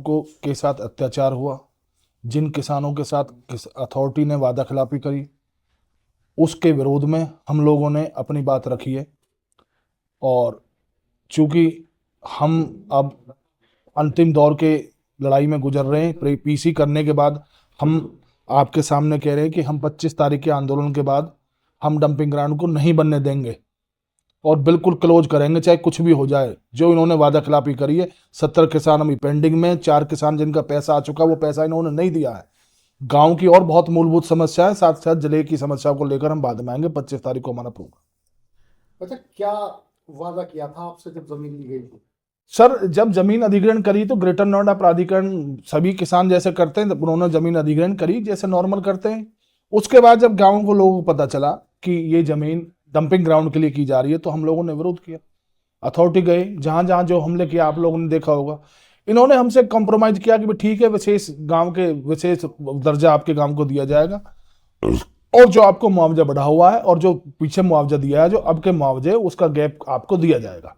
को के साथ अत्याचार हुआ, जिन किसानों के साथ अथॉरिटी ने वादा खिलाफी करी, उसके विरोध में हम लोगों ने अपनी बात रखी है। और चूंकि हम अब अंतिम दौर के लड़ाई में गुजर रहे हैं, पीसी करने के बाद हम आपके सामने कह रहे हैं कि हम 25 तारीख के आंदोलन के बाद हम डंपिंग ग्राउंड को नहीं बनने देंगे और बिल्कुल क्लोज करेंगे, चाहे कुछ भी हो जाए। जो इन्होंने वादा खिलाफी करी है, 70 किसान अभी पेंडिंग में, 4 किसान जिनका पैसा आ चुका, वो पैसा इन्होंने नहीं दिया है। गांव की और बहुत मूलभूत समस्या है, साथ साथ जिले की समस्या को लेकर हम बाद में आएंगे। 25 तारीख को हमारा प्रोग्राम। अच्छा, क्या वादा किया था आपसे जब जमीन ली गई थी? सर, जब जमीन अधिग्रहण करी तो ग्रेटर नोएडा प्राधिकरण सभी किसान जैसे करते हैं, उन्होंने जमीन अधिग्रहण करी जैसे नॉर्मल करते हैं। उसके बाद जब गाँव को लोगों को पता चला कि ये जमीन डंपिंग ग्राउंड के लिए की जा रही है, तो हम लोगों ने विरोध किया। अथॉरिटी गए, जहां जहां जो हमले किया आप लोगों ने देखा होगा। इन्होंने हमसे कॉम्प्रोमाइज किया कि ठीक है, विशेष गांव के विशेष दर्जा आपके गांव को दिया जाएगा, और जो आपको मुआवजा बढ़ा हुआ है और जो पीछे मुआवजा दिया है, जो अब के मुआवजे, उसका गैप आपको दिया जाएगा।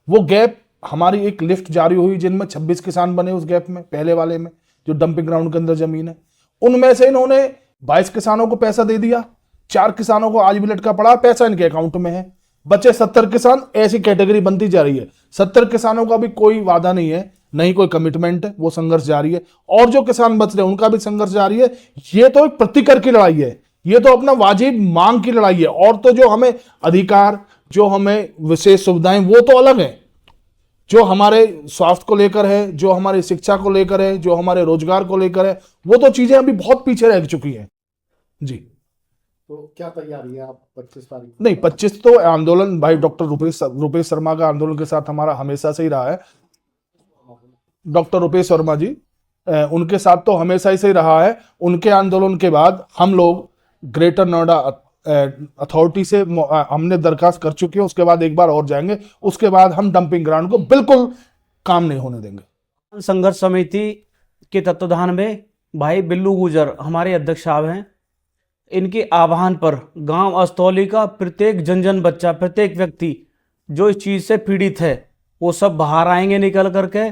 वो गैप, हमारी एक लिस्ट जारी हुई जिनमें 26 किसान बने उस गैप में, पहले वाले में जो डंपिंग ग्राउंड के अंदर जमीन है। उनमें से इन्होंने 22 किसानों को पैसा दे दिया, 4 किसानों को आज भी लटका पड़ा, पैसा इनके अकाउंट में है। बचे 70 किसान, ऐसी कैटेगरी बनती जा रही है। 70 किसानों का भी कोई वादा नहीं है, नहीं कोई कमिटमेंट है, वो संघर्ष जारी है। और जो किसान बच रहे हैं उनका भी संघर्ष जारी है। ये तो एक प्रतिकर की लड़ाई है, ये तो अपना वाजिब मांग की लड़ाई है। और तो जो हमें अधिकार, जो हमें विशेष सुविधाएं, वो तो अलग है। जो हमारे स्वास्थ्य को लेकर है, जो हमारी शिक्षा को लेकर है, जो हमारे रोजगार को लेकर है, वो तो चीजें अभी बहुत पीछे रह चुकी हैं जी। तो क्या तैयारी है आप 25 तारीख? नहीं, 25 तो आंदोलन भाई डॉक्टर रुपेश शर्मा का आंदोलन के साथ हमारा हमेशा से ही रहा है। डॉक्टर रुपेश शर्मा जी, उनके साथ तो हमेशा ही से ही रहा है। उनके आंदोलन के बाद हम लोग ग्रेटर नोएडा अथॉरिटी से हमने दरखास्त कर चुके हैं, उसके बाद एक बार और जाएंगे। उसके बाद हम डंपिंग ग्राउंड को बिल्कुल काम नहीं होने देंगे। संघर्ष समिति के तत्वाधान में भाई बिल्लू गुजर हमारे अध्यक्ष साहब हैं, इनके आह्वान पर गांव अस्तौली का प्रत्येक जन बच्चा, प्रत्येक व्यक्ति जो इस चीज़ से पीड़ित है, वो सब बाहर आएंगे निकल करके,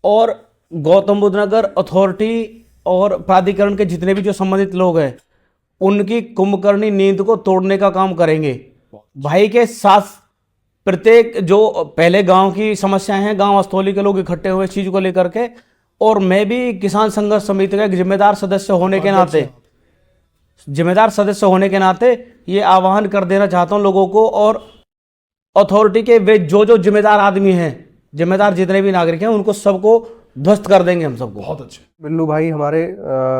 और गौतम बुद्ध नगर अथॉरिटी और प्राधिकरण के जितने भी जो संबंधित लोग हैं, उनकी कुंभकर्णी नींद को तोड़ने का काम करेंगे। भाई के साथ प्रत्येक जो पहले गांव की समस्याएं हैं, गांव अस्तौली के लोग इकट्ठे हुए इस चीज़ को लेकर के, और मैं भी किसान संघर्ष समिति का एक जिम्मेदार सदस्य होने के नाते ये आह्वान कर देना चाहता हूं लोगों को, और अथॉरिटी के वे जो जिम्मेदार आदमी हैं, जिम्मेदार जितने भी नागरिक हैं, उनको सबको ध्वस्त कर देंगे हम सबको। बहुत अच्छे। बिल्लू भाई हमारे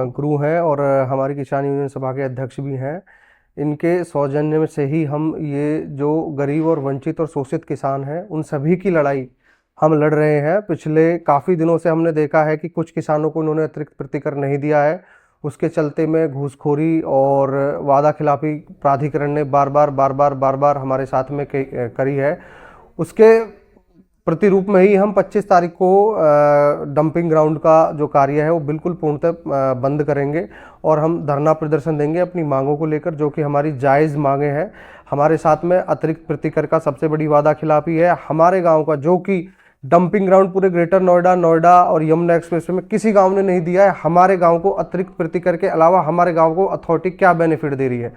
गुरु हैं और हमारी किसान यूनियन सभा के अध्यक्ष भी हैं। इनके सौजन्य में से ही हम ये जो गरीब और वंचित और शोषित किसान हैं, उन सभी की लड़ाई हम लड़ रहे हैं। पिछले काफ़ी दिनों से हमने देखा है कि कुछ किसानों को इन्होंने अतिरिक्त प्रतिकर नहीं दिया है, उसके चलते में घूसखोरी और वादा खिलाफी प्राधिकरण ने बार बार हमारे साथ में करी है। उसके प्रतिरूप में ही हम 25 तारीख को डंपिंग ग्राउंड का जो कार्य है वो बिल्कुल पूर्णतः बंद करेंगे, और हम धरना प्रदर्शन देंगे अपनी मांगों को लेकर, जो कि हमारी जायज़ मांगे हैं। हमारे साथ में अतिरिक्त प्रतिकर का सबसे बड़ी वादा खिलाफी है हमारे गांव का, जो कि डंपिंग ग्राउंड पूरे ग्रेटर नोएडा और यमुना एक्सप्रेसवे में किसी गांव ने नहीं दिया है। हमारे गांव को अतिरिक्त प्रतिकर के अलावा हमारे गांव को अथॉरिटी क्या बेनिफिट दे रही है?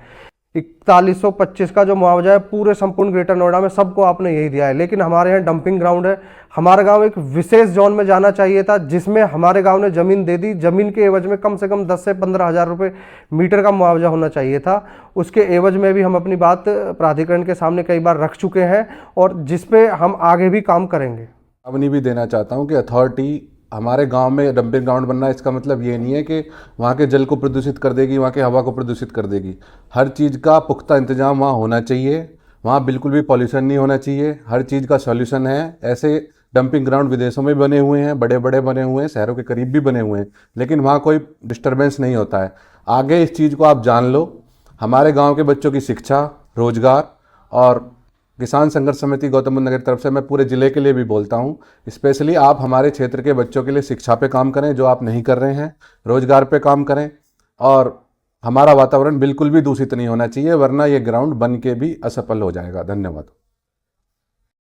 4125 का जो मुआवजा है पूरे संपूर्ण ग्रेटर नोएडा में सबको आपने यही दिया है, लेकिन हमारे यहाँ डंपिंग ग्राउंड है। हमारा गांव एक विशेष जोन में जाना चाहिए था, जिसमें हमारे गांव ने जमीन दे दी। जमीन के एवज में कम से कम 10 से 15 हज़ार रुपये मीटर का मुआवजा होना चाहिए था। उसके एवज में भी हम अपनी बात प्राधिकरण के सामने कई बार रख चुके हैं, और जिस पे हम आगे भी काम करेंगे। अपनी भी देना चाहता हूँ कि अथॉरिटी हमारे गांव में डंपिंग ग्राउंड बनना, इसका मतलब ये नहीं है कि वहाँ के जल को प्रदूषित कर देगी, वहाँ के हवा को प्रदूषित कर देगी। हर चीज़ का पुख्ता इंतजाम वहाँ होना चाहिए, वहाँ बिल्कुल भी पॉल्यूशन नहीं होना चाहिए। हर चीज़ का सॉल्यूशन है। ऐसे डंपिंग ग्राउंड विदेशों में बने हुए हैं, बड़े बड़े बने हुए हैं, शहरों के करीब भी बने हुए हैं, लेकिन वहाँ कोई डिस्टर्बेंस नहीं होता है। आगे इस चीज़ को आप जान लो। हमारे गाँव के बच्चों की शिक्षा, रोजगार, और किसान संघर्ष समिति गौतम बुद्ध नगर की तरफ से मैं पूरे ज़िले के लिए भी बोलता हूँ, स्पेशली आप हमारे क्षेत्र के बच्चों के लिए शिक्षा पे काम करें, जो आप नहीं कर रहे हैं। रोजगार पे काम करें, और हमारा वातावरण बिल्कुल भी दूषित नहीं होना चाहिए, वरना ये ग्राउंड बन के भी असफल हो जाएगा। धन्यवाद।